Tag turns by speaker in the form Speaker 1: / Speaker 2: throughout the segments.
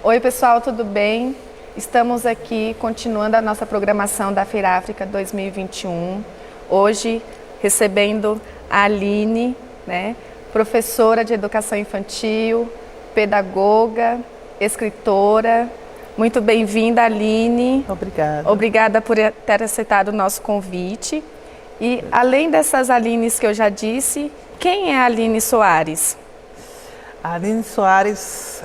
Speaker 1: Oi pessoal, tudo bem? Estamos aqui continuando a nossa programação da Feira África 2021. Hoje recebendo a Aline, professora de educação infantil, pedagoga, escritora. Muito bem-vinda, Aline.
Speaker 2: Obrigada.
Speaker 1: Obrigada por ter aceitado o nosso convite. E além dessas Alines que eu já disse, quem é a Aline Soares?
Speaker 2: A Aline Soares,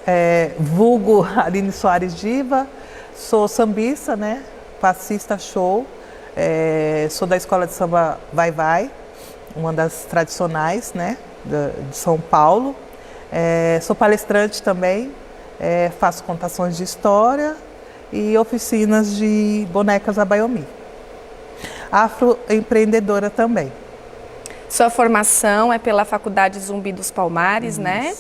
Speaker 2: vulgo Aline Soares Diva, sou sambista, passista show, sou da escola de samba Vai Vai, uma das tradicionais, de São Paulo. Sou palestrante também, faço contações de história e oficinas de bonecas Abayomi. Afroempreendedora também.
Speaker 1: Sua formação é pela Faculdade Zumbi dos Palmares, né?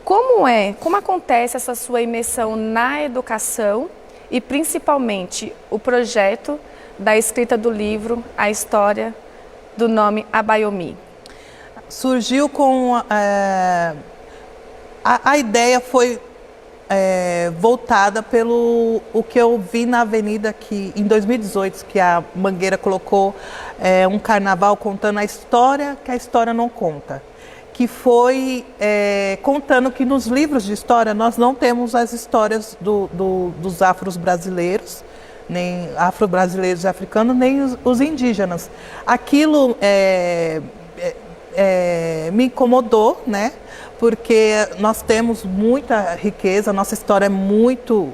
Speaker 1: Como acontece essa sua imersão na educação e principalmente o projeto da escrita do livro A História do Nome Abayomi?
Speaker 2: Surgiu com a ideia foi voltada pelo o que eu vi na avenida aqui em 2018, que a Mangueira colocou um carnaval contando a história que a história não conta, que foi contando que nos livros de história nós não temos as histórias dos afros brasileiros, nem afro-brasileiros e africanos, nem os indígenas. Aquilo me incomodou, porque nós temos muita riqueza, nossa história é muito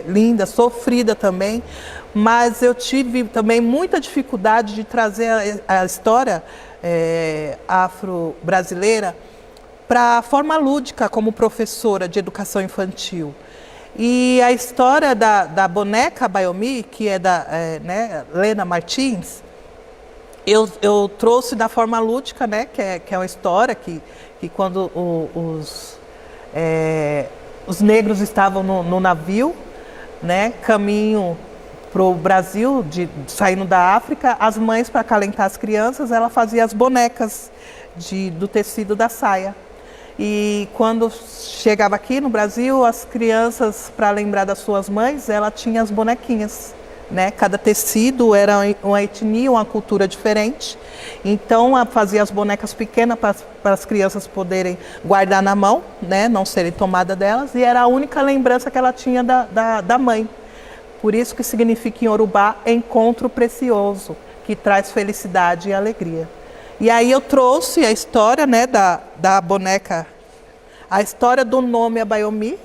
Speaker 2: linda, sofrida também, mas eu tive também muita dificuldade de trazer a história afro-brasileira para a forma lúdica como professora de educação infantil. E a história da boneca Abayomi, que é da Lena Martins, eu trouxe da forma lúdica, que é uma história que quando os negros estavam no navio, caminho para o Brasil, saindo da África, as mães, para acalentar as crianças, ela fazia as bonecas do tecido da saia. E quando chegava aqui no Brasil, as crianças, para lembrar das suas mães, ela tinha as bonequinhas. Cada tecido era uma etnia, uma cultura diferente. Então, ela fazia as bonecas pequenas para as crianças poderem guardar na mão, não serem tomadas delas. E era a única lembrança que ela tinha da mãe. Por isso que significa em Yorubá encontro precioso, que traz felicidade e alegria. E aí eu trouxe a história da boneca, a história do nome Abayomi,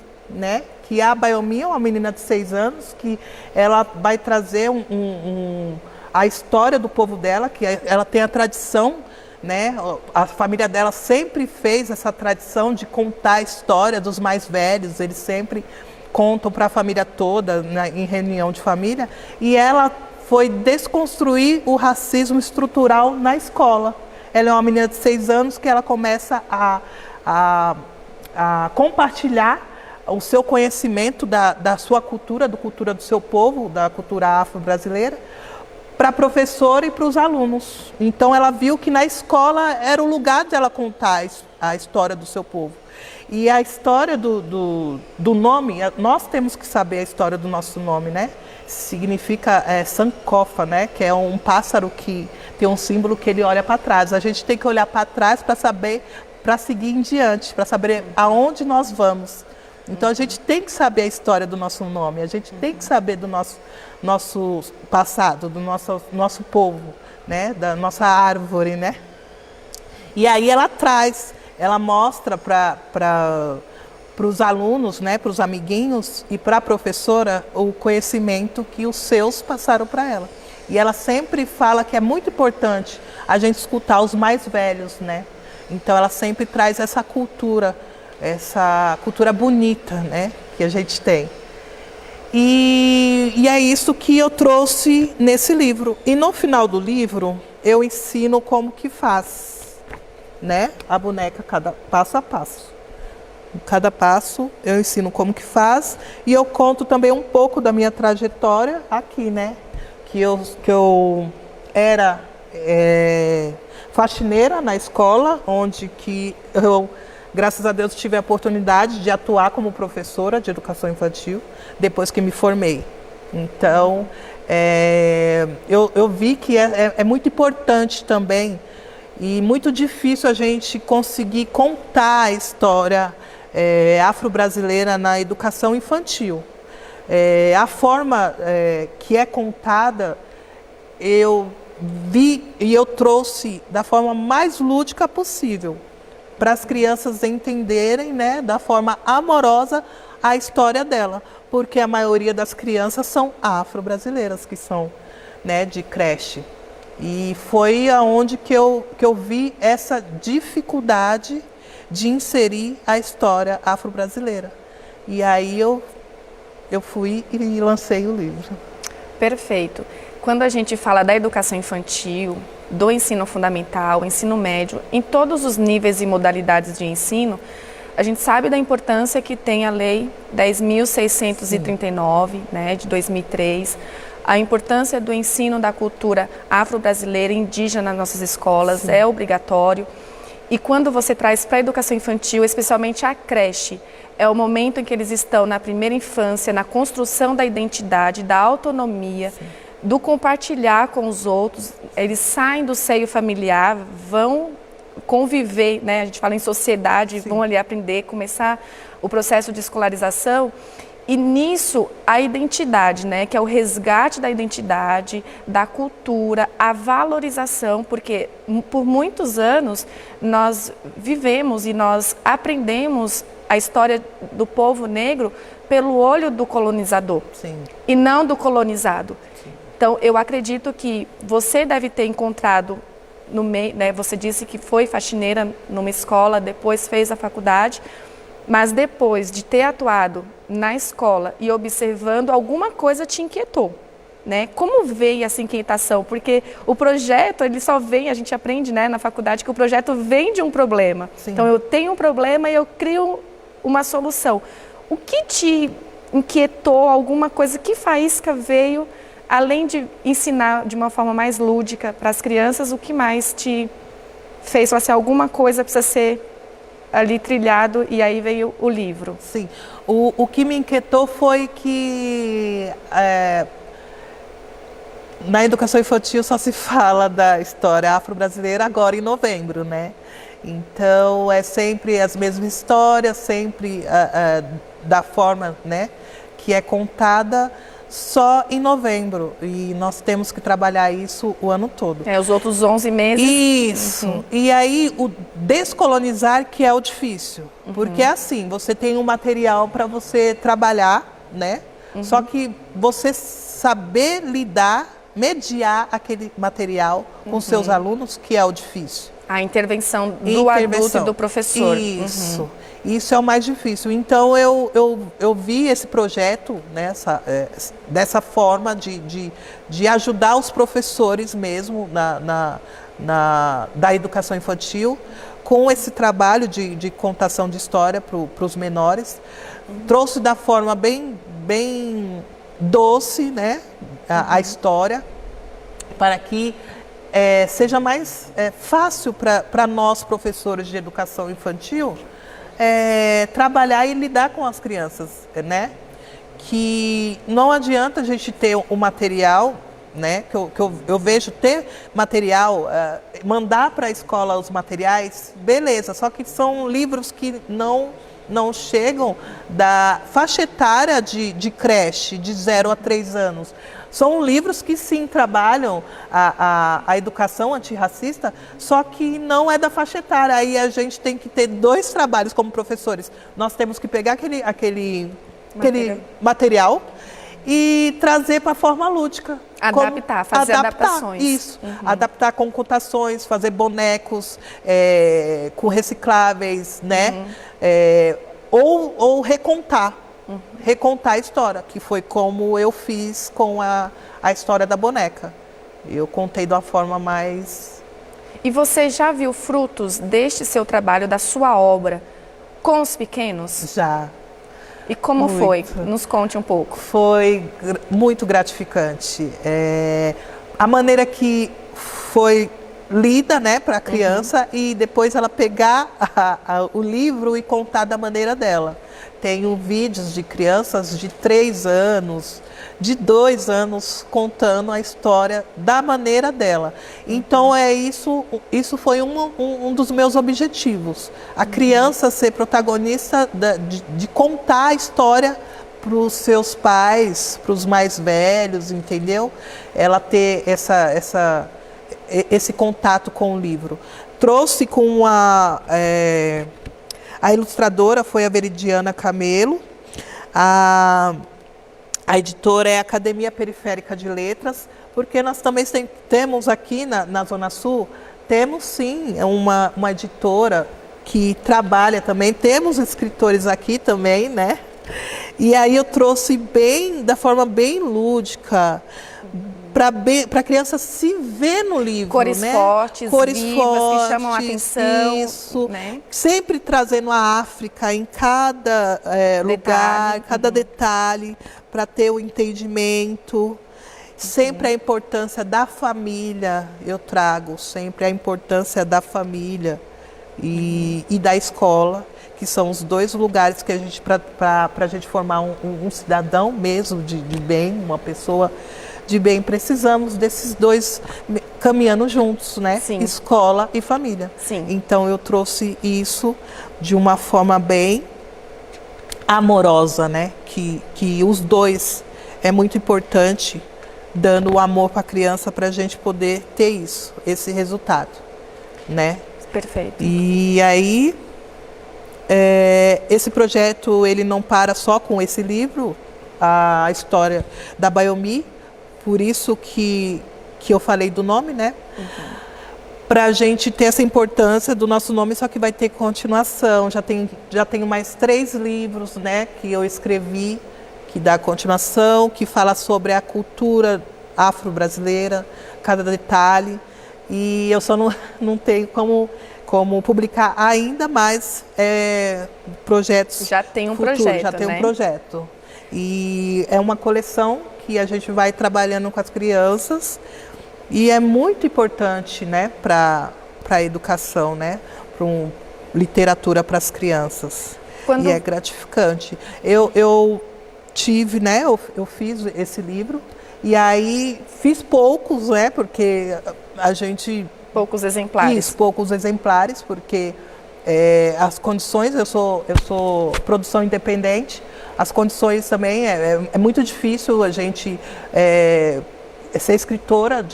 Speaker 2: que a Abayomi é uma menina de 6 anos, que ela vai trazer a história do povo dela, que ela tem a tradição, a família dela sempre fez essa tradição de contar a história dos mais velhos, eles sempre contam para a família toda, em reunião de família, e ela foi desconstruir o racismo estrutural na escola. Ela é uma menina de 6 anos que ela começa a compartilhar o seu conhecimento da sua cultura, da cultura do seu povo, da cultura afro-brasileira, para a professora e para os alunos. Então ela viu que na escola era o lugar dela contar a história do seu povo. E a história do nome, nós temos que saber a história do nosso nome, Significa sankofa, que é um pássaro que tem um símbolo que ele olha para trás. A gente tem que olhar para trás para saber, para seguir em diante, para saber aonde nós vamos. Então a gente tem que saber a história do nosso nome, a gente tem que saber do nosso passado, do nosso povo, da nossa árvore, E aí ela mostra para os alunos, para os amiguinhos e para a professora o conhecimento que os seus passaram para ela. E ela sempre fala que é muito importante a gente escutar os mais velhos, Então ela sempre traz essa cultura bonita, que a gente tem. E é isso que eu trouxe nesse livro. E no final do livro eu ensino como que faz, a boneca, cada passo a passo. Cada passo eu ensino como que faz e eu conto também um pouco da minha trajetória aqui, que eu era faxineira na escola, onde que eu Graças a Deus tive a oportunidade de atuar como professora de educação infantil depois que me formei. Então, eu vi que é muito importante também e muito difícil a gente conseguir contar a história afro-brasileira na educação infantil. A forma que é contada, eu vi e eu trouxe da forma mais lúdica possível, para as crianças entenderem, né, da forma amorosa a história dela, porque a maioria das crianças são afro-brasileiras, que são, né, de creche. E foi aonde que eu vi essa dificuldade de inserir a história afro-brasileira. E aí eu fui e lancei o livro.
Speaker 1: Perfeito. Quando a gente fala da educação infantil, do ensino fundamental, ensino médio, em todos os níveis e modalidades de ensino, a gente sabe da importância que tem a Lei 10.639, né, de 2003, a importância do ensino da cultura afro-brasileira e indígena nas nossas escolas. Sim. É obrigatório. E quando você traz para a educação infantil, especialmente a creche, é o momento em que eles estão na primeira infância, na construção da identidade, da autonomia, sim, do compartilhar com os outros. Eles saem do seio familiar, vão conviver, né? A gente fala em sociedade, sim, vão ali aprender, começar o processo de escolarização. E nisso, a identidade, né? Que é o resgate da identidade, da cultura, a valorização, porque por muitos anos nós vivemos e nós aprendemos a história do povo negro pelo olho do colonizador, sim, e não do colonizado. Sim. Então, eu acredito que você deve ter encontrado no meio, né, você disse que foi faxineira numa escola, depois fez a faculdade, mas depois de ter atuado na escola e observando, alguma coisa te inquietou, né? Como veio essa inquietação? Porque o projeto, ele só vem, a gente aprende, né, na faculdade, que o projeto vem de um problema. Sim. Então, eu tenho um problema e eu crio uma solução. O que te inquietou, alguma coisa, que faísca veio, além de ensinar de uma forma mais lúdica para as crianças, o que mais te fez falar assim, alguma coisa precisa ser ali trilhado, e aí veio o livro?
Speaker 2: Sim, o que me inquietou foi que na educação infantil só se fala da história afro-brasileira agora em novembro, né? Então, é sempre as mesmas histórias, sempre da forma, né, que é contada só em novembro. E nós temos que trabalhar isso o ano todo.
Speaker 1: Os outros 11 meses.
Speaker 2: Isso. Uhum. E aí, o descolonizar que é o difícil. Uhum. Porque assim, você tem um material para você trabalhar, né? Uhum. Só que você saber lidar, mediar aquele material com seus alunos, que é o difícil.
Speaker 1: A intervenção do adulto e do professor.
Speaker 2: Isso. Uhum. Isso é o mais difícil. Então, eu vi esse projeto dessa forma de ajudar os professores mesmo da educação infantil, com esse trabalho de contação de história para os menores. Uhum. Trouxe da forma bem doce, né, a história, para que seja mais fácil para nós, professores de educação infantil, trabalhar e lidar com as crianças, né? Que não adianta a gente ter o material, né? Que eu vejo ter material, mandar para a escola os materiais, beleza, só que são livros que não chegam da faixa etária de creche, de 0 a 3 anos. São livros que sim trabalham a educação antirracista, só que não é da faixa etária. Aí a gente tem que ter 2 trabalhos como professores. Nós temos que pegar aquele material e trazer para a forma lúdica.
Speaker 1: Adaptar, fazer adaptações.
Speaker 2: Isso, adaptar com cotações, fazer bonecos com recicláveis, né? Ou recontar. Recontar a história, que foi como eu fiz com a história da boneca. Eu contei de uma forma mais...
Speaker 1: E você já viu frutos deste seu trabalho, da sua obra, com os pequenos?
Speaker 2: Já.
Speaker 1: E como foi? Nos conte um pouco.
Speaker 2: Foi muito gratificante. A maneira que foi lida, né, para a criança e depois ela pegar o livro e contar da maneira dela. Tenho vídeos de crianças de 3 anos, de 2 anos, contando a história da maneira dela. Então, isso foi um dos meus objetivos. A criança ser protagonista de contar a história para os seus pais, para os mais velhos, entendeu? Ela ter esse contato com o livro. Trouxe com a ilustradora foi a Veridiana Camelo, a editora é a Academia Periférica de Letras, porque nós também temos aqui na Zona Sul, temos sim uma editora que trabalha também, temos escritores aqui também, né? E aí eu trouxe da forma bem lúdica, para a criança se ver no livro.
Speaker 1: Cores
Speaker 2: né?
Speaker 1: fortes,
Speaker 2: Cores
Speaker 1: vivas,
Speaker 2: fortes,
Speaker 1: que chamam a atenção.
Speaker 2: Isso.
Speaker 1: Né?
Speaker 2: Sempre trazendo a África em cada lugar, cada detalhe, para ter o entendimento. Sempre a importância da família, eu trago sempre a importância da família e da escola, que são os 2 lugares que a gente, para a gente formar um cidadão mesmo de bem, uma pessoa de bem, precisamos desses 2 caminhando juntos, né?
Speaker 1: Sim.
Speaker 2: Escola e família.
Speaker 1: Sim.
Speaker 2: Então eu trouxe isso de uma forma bem amorosa, né? Que os 2 é muito importante, dando o amor para a criança para a gente poder ter isso, esse resultado, né?
Speaker 1: Perfeito.
Speaker 2: E aí esse projeto ele não para só com esse livro, a história da Baiomi. Por isso que eu falei do nome, né? Para a gente ter essa importância do nosso nome, só que vai ter continuação. Já tenho mais 3 livros, né? Que eu escrevi, que dá continuação, que fala sobre a cultura afro-brasileira, cada detalhe. E eu só não tenho como publicar ainda mais projetos.
Speaker 1: Já tem um
Speaker 2: futuros,
Speaker 1: projeto,
Speaker 2: já tem
Speaker 1: né?
Speaker 2: um projeto. E é uma coleção que a gente vai trabalhando com as crianças e é muito importante, né, para a educação, né, para literatura para as crianças. E é gratificante. Eu tive, né, eu fiz esse livro e aí fiz poucos, né, porque a gente...
Speaker 1: Poucos exemplares.
Speaker 2: Isso, poucos exemplares, porque as condições, eu sou produção independente, as condições também, é muito difícil a gente ser escritora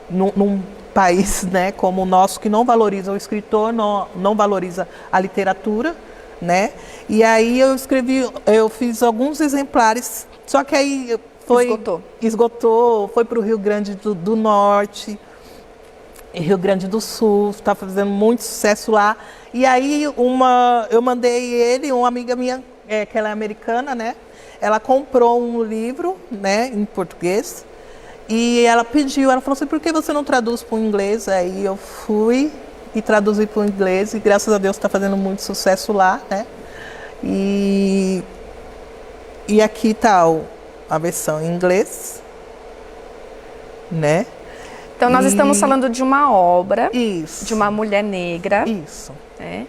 Speaker 2: num país, né, como o nosso, que não valoriza o escritor, não valoriza a literatura, né? E aí eu fiz alguns exemplares, só que aí esgotou, foi para o Rio Grande do Norte, Rio Grande do Sul, está fazendo muito sucesso lá. E aí eu mandei uma amiga minha, que ela é americana, né? Ela comprou um livro, né, em português, e ela falou assim, por que você não traduz para o inglês? Aí eu fui e traduzi para o inglês, e graças a Deus está fazendo muito sucesso lá, né? E aqui está a versão em inglês, né?
Speaker 1: Então, nós estamos falando de uma obra,
Speaker 2: isso,
Speaker 1: de uma mulher negra,
Speaker 2: isso,
Speaker 1: né,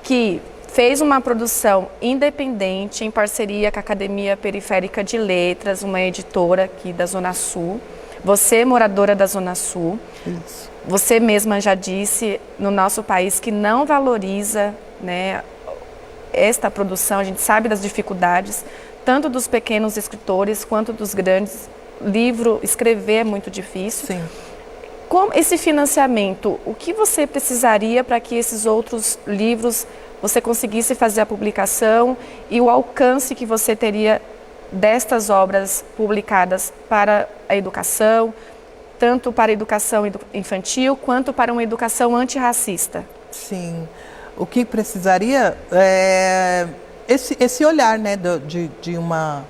Speaker 1: que fez uma produção independente em parceria com a Academia Periférica de Letras, uma editora aqui da Zona Sul. Você, moradora da Zona Sul,
Speaker 2: isso.
Speaker 1: Você mesma já disse no nosso país que não valoriza, né, esta produção. A gente sabe das dificuldades, tanto dos pequenos escritores quanto dos grandes. Escrever é muito difícil.
Speaker 2: Sim.
Speaker 1: Com esse financiamento, o que você precisaria para que esses outros livros você conseguisse fazer a publicação e o alcance que você teria destas obras publicadas para a educação, tanto para a educação infantil quanto para uma educação antirracista?
Speaker 2: Sim. O que precisaria é esse olhar, né, de uma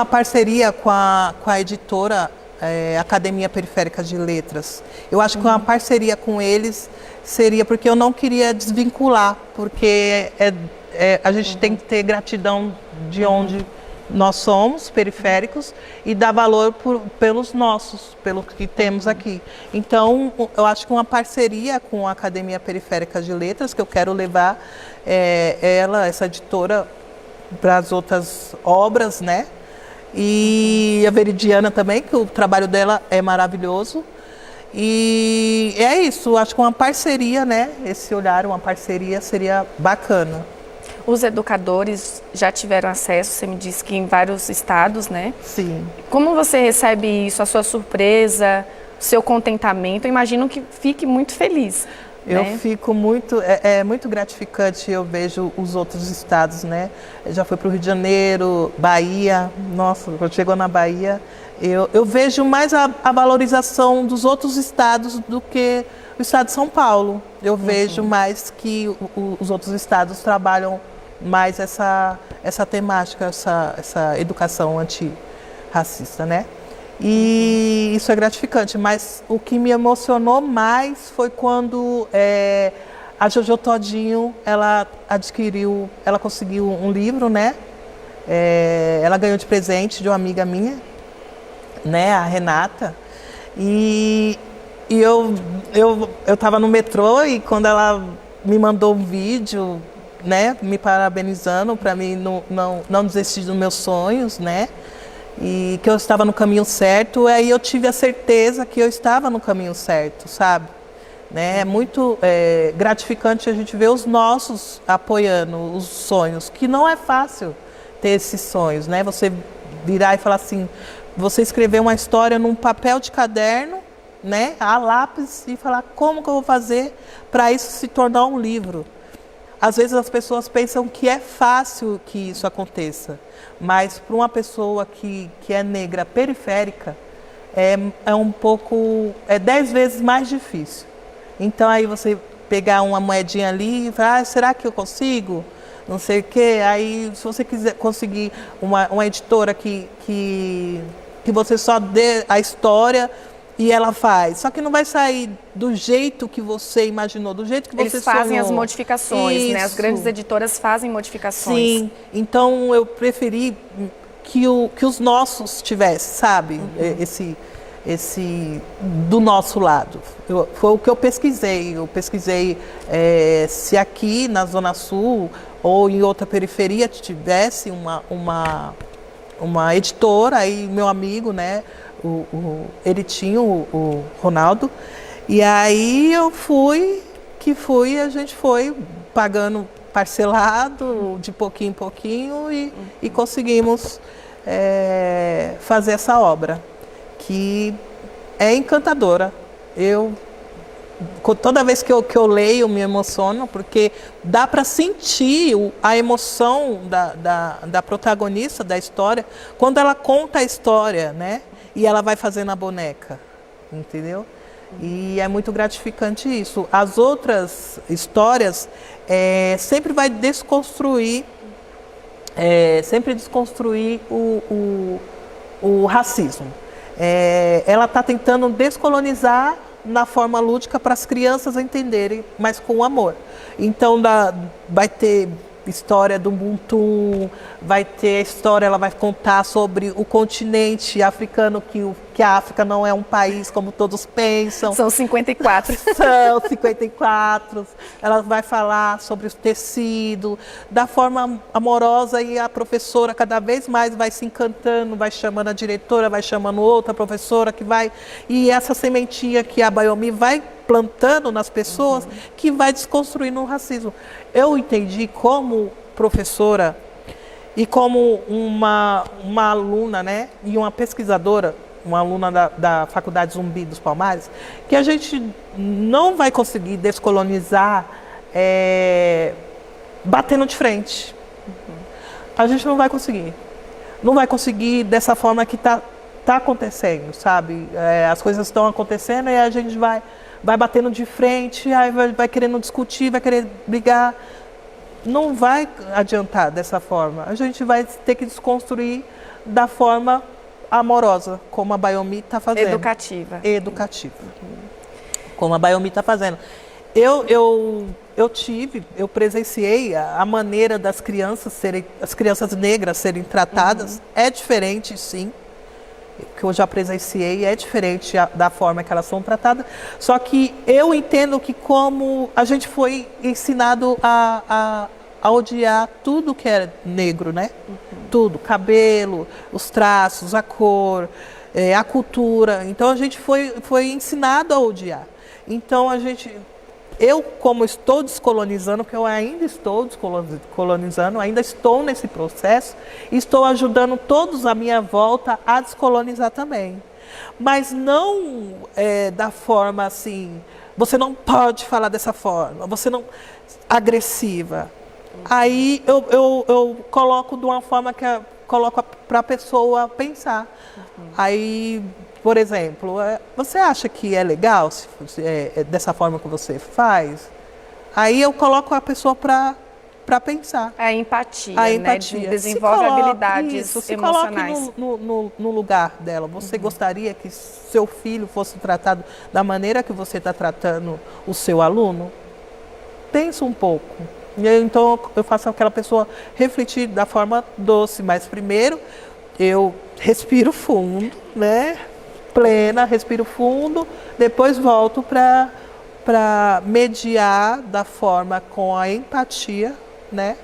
Speaker 2: parceria com a editora Academia Periférica de Letras. Eu acho que uma parceria com eles seria, porque eu não queria desvincular, porque a gente tem que ter gratidão de onde nós somos periféricos e dar valor pelos nossos, pelo que temos aqui. Então, eu acho que uma parceria com a Academia Periférica de Letras, que eu quero levar essa editora, para as outras obras, né? E a Veridiana também, que o trabalho dela é maravilhoso. E é isso, acho que uma parceria, né? Esse olhar, uma parceria seria bacana.
Speaker 1: Os educadores já tiveram acesso, você me disse que em vários estados, né?
Speaker 2: Sim.
Speaker 1: Como você recebe isso, a sua surpresa, o seu contentamento? Eu imagino que fique muito feliz.
Speaker 2: Eu
Speaker 1: né?
Speaker 2: fico muito, é muito gratificante, eu vejo os outros estados, né? Já fui para o Rio de Janeiro, Bahia, nossa, quando chegou na Bahia, eu vejo mais a valorização dos outros estados do que o estado de São Paulo. Eu vejo mais que os outros estados trabalham mais essa temática, essa educação antirracista, né? E isso é gratificante, mas o que me emocionou mais foi quando a Jojo Todinho, ela conseguiu um livro, né? Ela ganhou de presente de uma amiga minha, né? A Renata. E eu estava no metrô e quando ela me mandou um vídeo, né? Me parabenizando para mim não desistir dos meus sonhos, né? E que eu estava no caminho certo, aí eu tive a certeza que eu estava no caminho certo, sabe? Né? É muito gratificante a gente ver os nossos apoiando os sonhos, que não é fácil ter esses sonhos, né? Você virar e falar assim, você escrever uma história num papel de caderno, né? A lápis e falar como que eu vou fazer para isso se tornar um livro. Às vezes as pessoas pensam que é fácil que isso aconteça, mas para uma pessoa que é negra periférica, é um pouco, 10 vezes mais difícil. Então aí você pegar uma moedinha ali e falar, será que eu consigo? Não sei o quê. Aí se você quiser conseguir uma editora que você só dê a história e ela faz. Só que não vai sair do jeito que você imaginou, do jeito que você sonhou.
Speaker 1: Eles fazem as modificações,
Speaker 2: isso.
Speaker 1: né? As grandes editoras fazem modificações.
Speaker 2: Sim, então eu preferi que os nossos tivessem, sabe? Esse do nosso lado. Foi o que eu pesquisei. Eu pesquisei se aqui na Zona Sul ou em outra periferia tivesse uma editora, aí meu amigo, né? Ele tinha o Ronaldo, e aí a gente foi pagando parcelado de pouquinho em pouquinho e conseguimos fazer essa obra, que é encantadora. Toda vez que eu leio, me emociono, porque dá para sentir a emoção da protagonista da história, quando ela conta a história, né? E ela vai fazendo a boneca, entendeu? E é muito gratificante isso. As outras histórias sempre vai desconstruir, o racismo. Ela está tentando descolonizar na forma lúdica para as crianças entenderem, mas com amor. Então vai ter história do Ubuntu, vai ter história, ela vai contar sobre o continente africano, que a África não é um país como todos pensam.
Speaker 1: São 54.
Speaker 2: São 54. Ela vai falar sobre o tecido, da forma amorosa, e a professora cada vez mais vai se encantando, vai chamando a diretora, vai chamando outra professora que vai... E essa sementinha que a Bayomi vai plantando nas pessoas, que vai desconstruindo o racismo. Eu entendi como professora e como uma aluna, né, e uma pesquisadora, uma aluna da Faculdade Zumbi dos Palmares, que a gente não vai conseguir descolonizar batendo de frente. A gente não vai conseguir. Não vai conseguir dessa forma que está acontecendo, sabe? As coisas estão acontecendo e a gente vai batendo de frente, aí vai querendo discutir, vai querer brigar. Não vai adiantar dessa forma. A gente vai ter que desconstruir da forma amorosa, como a Bayomi está fazendo.
Speaker 1: Educativa.
Speaker 2: Educativa. Como a Bayomi está fazendo. eu presenciei a maneira das crianças as crianças negras serem tratadas. É diferente, sim, que eu já presenciei, é diferente da forma que elas são tratadas. Só que eu entendo que como a gente foi ensinado a odiar tudo que é negro, né? Tudo, cabelo, os traços, a cor, a cultura. Então a gente foi ensinado a odiar. Então eu, como estou descolonizando, porque eu ainda estou descolonizando, ainda estou nesse processo, estou ajudando todos à minha volta a descolonizar também. Mas não da forma assim, você não pode falar dessa forma, você não agressiva. Aí eu coloco de uma forma que coloco para a pessoa pensar. Aí, por exemplo, você acha que é legal dessa forma que você faz? Aí eu coloco a pessoa para pensar.
Speaker 1: A empatia,
Speaker 2: Né?
Speaker 1: Desenvolve habilidades emocionais.
Speaker 2: Se coloque no lugar dela. Você gostaria que seu filho fosse tratado da maneira que você está tratando o seu aluno? Pensa um pouco. Então eu faço aquela pessoa refletir da forma doce, mas primeiro eu respiro fundo, né? Plena, respiro fundo, depois volto para mediar da forma com a empatia, né?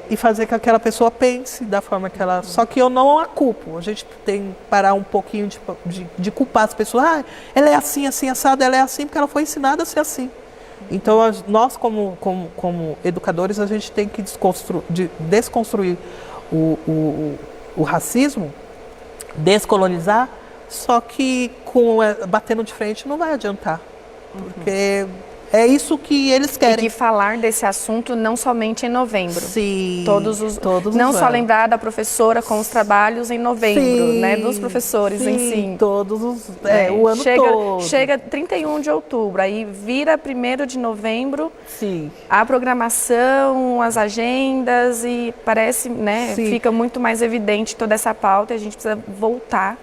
Speaker 2: E fazer que aquela pessoa pense da forma que ela... Só que eu não a culpo. A gente tem que parar um pouquinho de culpar as pessoas. Ela é assim, assim, assada, ela é assim porque ela foi ensinada a ser assim. Então, nós, como educadores, a gente tem que desconstruir o racismo, descolonizar, só que batendo de frente não vai adiantar, porque é isso que eles querem.
Speaker 1: E falar desse assunto não somente em novembro.
Speaker 2: Sim,
Speaker 1: todos os não só lembrar da professora com os trabalhos em novembro,
Speaker 2: sim,
Speaker 1: né, dos professores em si.
Speaker 2: Todos os o ano todo.
Speaker 1: Chega 31 de outubro, aí vira 1º de novembro.
Speaker 2: Sim.
Speaker 1: A programação, as agendas e parece, né, fica muito mais evidente toda essa pauta. E a gente precisa voltar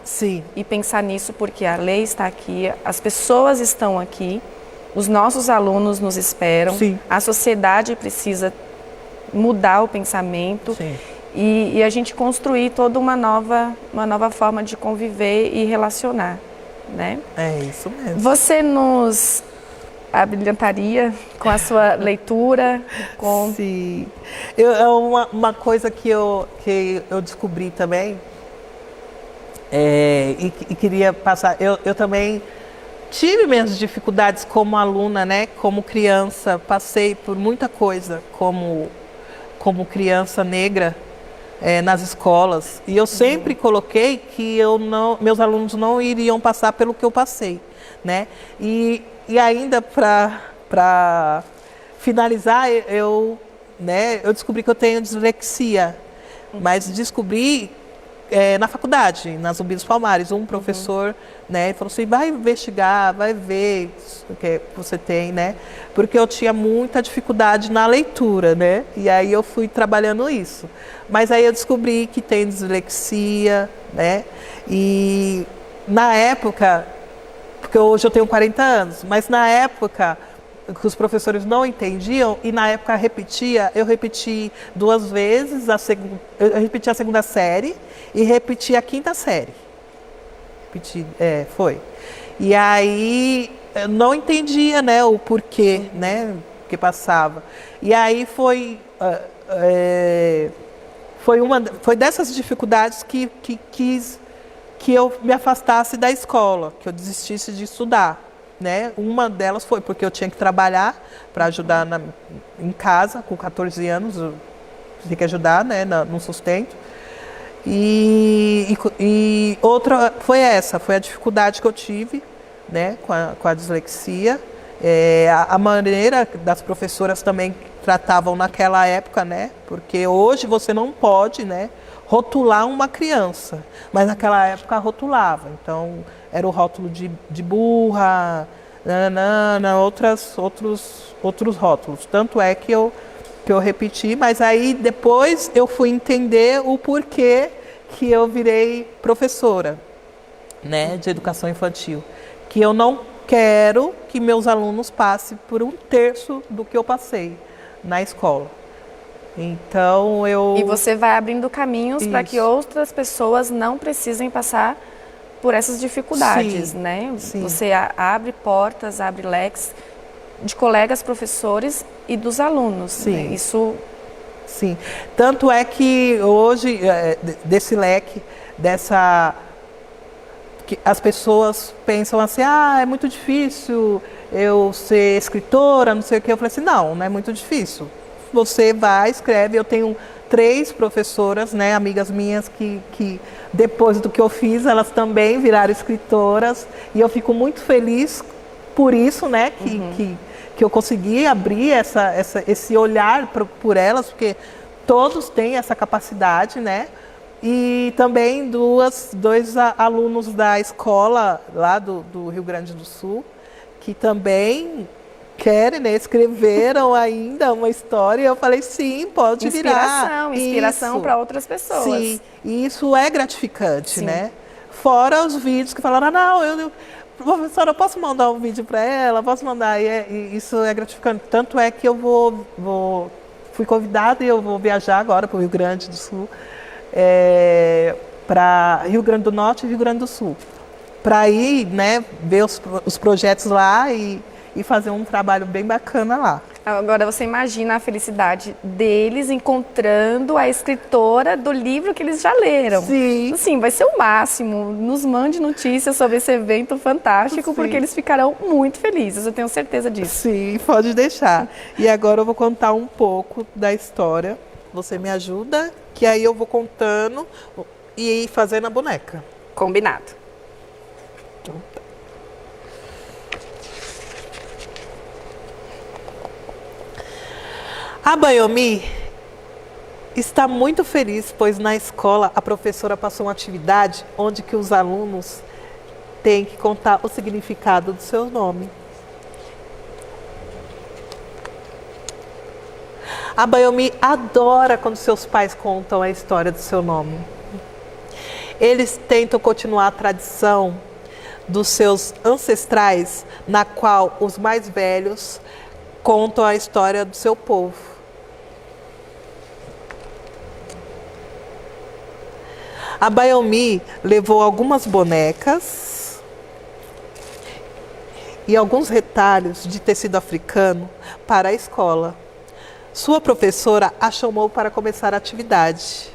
Speaker 1: e pensar nisso porque a lei está aqui, as pessoas estão aqui. Os nossos alunos nos esperam, a sociedade precisa mudar o pensamento e a gente construir toda uma nova forma de conviver e relacionar, né?
Speaker 2: É isso mesmo.
Speaker 1: Você nos abrilhantaria com a sua leitura?
Speaker 2: Sim. Uma coisa que eu descobri também e queria passar, eu também tive minhas dificuldades como aluna, né? Como criança, passei por muita coisa como criança negra nas escolas. E eu sempre coloquei que meus alunos não iriam passar pelo que eu passei, né? E ainda para finalizar, eu descobri que eu tenho dislexia, mas descobri na faculdade, na Zumbi dos Palmares, um professor, né, falou assim, vai investigar, vai ver o que você tem, né, porque eu tinha muita dificuldade na leitura, né, e aí eu fui trabalhando isso. Mas aí eu descobri que tem dislexia, né, e na época, porque hoje eu tenho 40 anos, mas na época que os professores não entendiam e na época eu repeti 2 vezes, eu repeti a 2ª série e repeti a 5ª série. Foi. E aí eu não entendia, né, o porquê, né, que passava. E aí foi dessas dificuldades que quis que eu me afastasse da escola, que eu desistisse de estudar. Né? Uma delas foi porque eu tinha que trabalhar para ajudar em casa, com 14 anos, eu tinha que ajudar, né, no sustento. E outra foi a dificuldade que eu tive, né, com a dislexia. A maneira das professoras também tratavam naquela época, né, porque hoje você não pode, né, rotular uma criança, mas naquela época rotulava. Então, era o rótulo de burra, outros rótulos. Tanto é que eu repeti, mas aí depois eu fui entender o porquê que eu virei professora, né, de educação infantil. Que eu não quero que meus alunos passem por 1/3 do que eu passei na escola. Então,
Speaker 1: E você vai abrindo caminhos para que
Speaker 2: Isso.
Speaker 1: outras pessoas não precisem passar por essas dificuldades,
Speaker 2: Sim,
Speaker 1: né?
Speaker 2: sim.
Speaker 1: Você abre portas, abre leques de colegas professores e dos alunos.
Speaker 2: Sim.
Speaker 1: Né? Isso
Speaker 2: Sim. Tanto é que hoje, desse leque, que as pessoas pensam assim, é muito difícil eu ser escritora, não sei o que. Eu falei assim, não é muito difícil. Você vai, escreve. Eu tenho 3 professoras, né, amigas minhas, que depois do que eu fiz, elas também viraram escritoras. E eu fico muito feliz por isso, né, que eu consegui abrir esse olhar por elas, porque todos têm essa capacidade, né? E também dois alunos da escola lá do Rio Grande do Sul, que também querem, né, escreveram ainda uma história. Eu falei, sim, pode virar.
Speaker 1: Inspiração para outras pessoas.
Speaker 2: Sim, e isso é gratificante,
Speaker 1: Sim.
Speaker 2: né? Fora os vídeos que falaram, professora, eu posso mandar um vídeo para ela? Posso mandar? E isso é gratificante. Tanto é que eu fui convidada e eu vou viajar agora para o Rio Grande do Sul, para Rio Grande do Norte e Rio Grande do Sul, para ir, né, ver os projetos lá e fazer um trabalho bem bacana lá.
Speaker 1: Agora você imagina a felicidade deles encontrando a escritora do livro que eles já leram.
Speaker 2: Sim.
Speaker 1: Sim, vai ser o máximo. Nos mande notícias sobre esse evento fantástico,
Speaker 2: Sim.
Speaker 1: porque eles ficarão muito felizes, eu tenho certeza disso.
Speaker 2: Sim, pode deixar. E agora eu vou contar um pouco da história. Você me ajuda, que aí eu vou contando e fazendo a boneca.
Speaker 1: Combinado.
Speaker 2: A Bayomi está muito feliz, pois na escola a professora passou uma atividade onde que os alunos têm que contar o significado do seu nome. A Bayomi adora quando seus pais contam a história do seu nome. Eles tentam continuar a tradição dos seus ancestrais, na qual os mais velhos contam a história do seu povo. A Bayomi levou algumas bonecas e alguns retalhos de tecido africano para a escola. Sua professora a chamou para começar a atividade.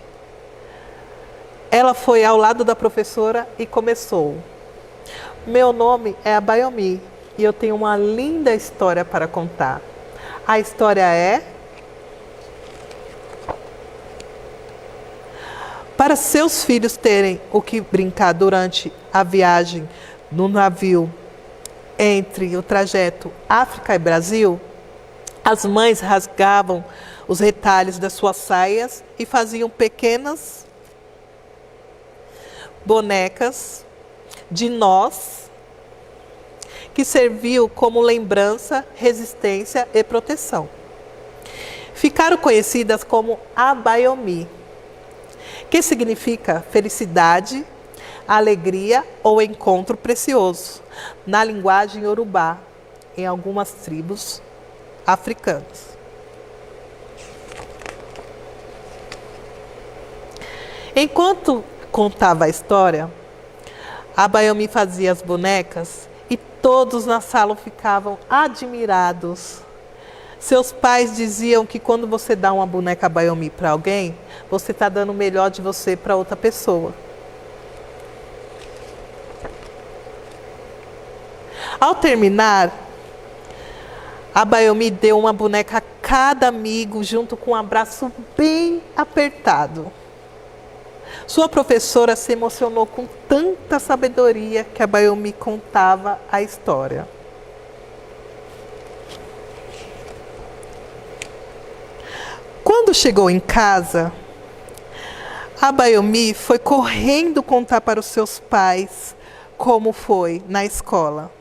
Speaker 2: Ela foi ao lado da professora e começou. Meu nome é a Bayomi e eu tenho uma linda história para contar. A história é: para seus filhos terem o que brincar durante a viagem no navio entre o trajeto África e Brasil, as mães rasgavam os retalhos das suas saias e faziam pequenas bonecas de nós que serviam como lembrança, resistência e proteção. Ficaram conhecidas como Abayomi, que significa felicidade, alegria ou encontro precioso, na linguagem Yorubá, em algumas tribos africanas. Enquanto contava a história, a Bayomi fazia as bonecas e todos na sala ficavam admirados. Seus pais diziam que quando você dá uma boneca Bayomi para alguém, você está dando o melhor de você para outra pessoa. Ao terminar, a Bayomi deu uma boneca a cada amigo, junto com um abraço bem apertado. Sua professora se emocionou com tanta sabedoria que a Bayomi contava a história. Quando chegou em casa, a Bayomi foi correndo contar para os seus pais como foi na escola.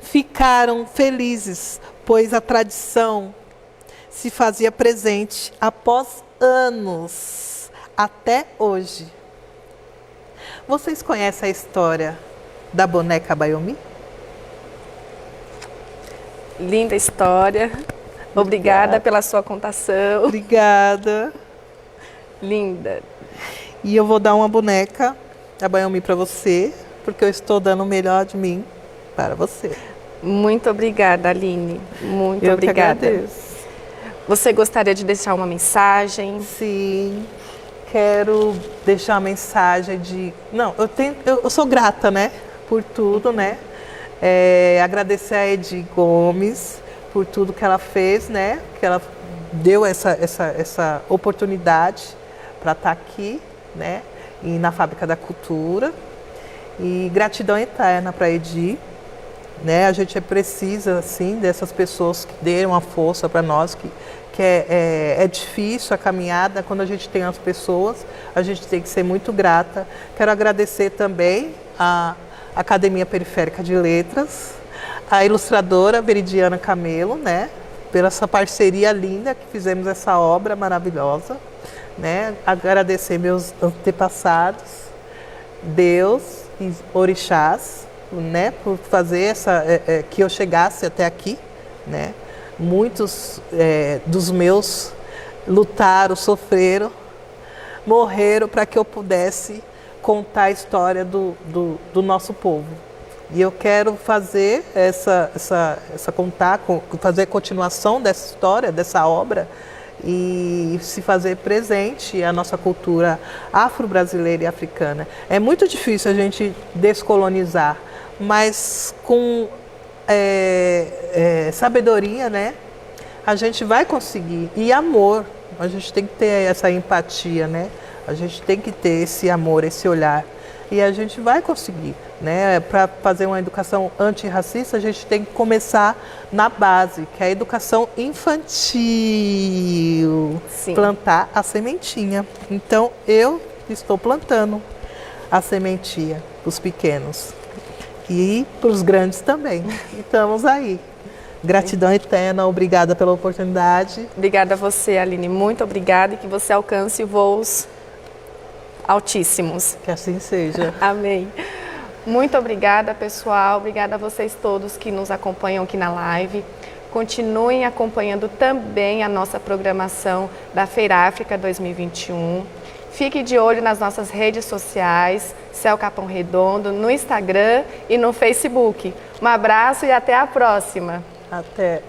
Speaker 2: Ficaram felizes, pois a tradição se fazia presente após anos, até hoje. Vocês conhecem a história da boneca Bayomi?
Speaker 1: Linda história. Obrigada pela sua contação.
Speaker 2: Obrigada.
Speaker 1: Linda.
Speaker 2: E eu vou dar uma boneca da Baião-Mi para você, porque eu estou dando o melhor de mim para você.
Speaker 1: Muito obrigada, Aline. Muito
Speaker 2: Eu
Speaker 1: obrigada.
Speaker 2: Que agradeço.
Speaker 1: Você gostaria de deixar uma mensagem?
Speaker 2: Sim, quero deixar uma mensagem de... Não, eu sou grata, né, por tudo, né? Agradecer a Edi Gomes por tudo que ela fez, né? Que ela deu essa oportunidade para estar aqui, né? E na Fábrica da Cultura. E gratidão eterna para a Edi. Né? A gente precisa, assim, dessas pessoas que dêem uma força para nós, que é difícil a caminhada. Quando a gente tem as pessoas, a gente tem que ser muito grata. Quero agradecer também a Academia Periférica de Letras, a ilustradora Veridiana Camelo, né? Pela essa parceria linda que fizemos essa obra maravilhosa. Né? Agradecer meus antepassados, Deus e orixás, né, por fazer que eu chegasse até aqui, né? Muitos dos meus lutaram, sofreram, morreram para que eu pudesse contar a história do nosso povo. E eu quero fazer fazer a continuação dessa história, dessa obra, e se fazer presente a nossa cultura afro-brasileira e africana. É muito difícil a gente descolonizar, mas com sabedoria, né, a gente vai conseguir. E amor, a gente tem que ter essa empatia, né? A gente tem que ter esse amor, esse olhar. E a gente vai conseguir, né? Para fazer uma educação antirracista, a gente tem que começar na base, que é a educação infantil.
Speaker 1: Sim.
Speaker 2: Plantar a sementinha. Então, eu estou plantando a sementinha para os pequenos. E para os grandes também. Estamos aí. Gratidão eterna, obrigada pela oportunidade.
Speaker 1: Obrigada a você, Aline. Muito obrigada e que você alcance voos altíssimos.
Speaker 2: Que assim seja.
Speaker 1: Amém. Muito obrigada, pessoal. Obrigada a vocês todos que nos acompanham aqui na live. Continuem acompanhando também a nossa programação da Feira África 2021. Fique de olho nas nossas redes sociais, Céu Capão Redondo, no Instagram e no Facebook. Um abraço e até a próxima.
Speaker 2: Até.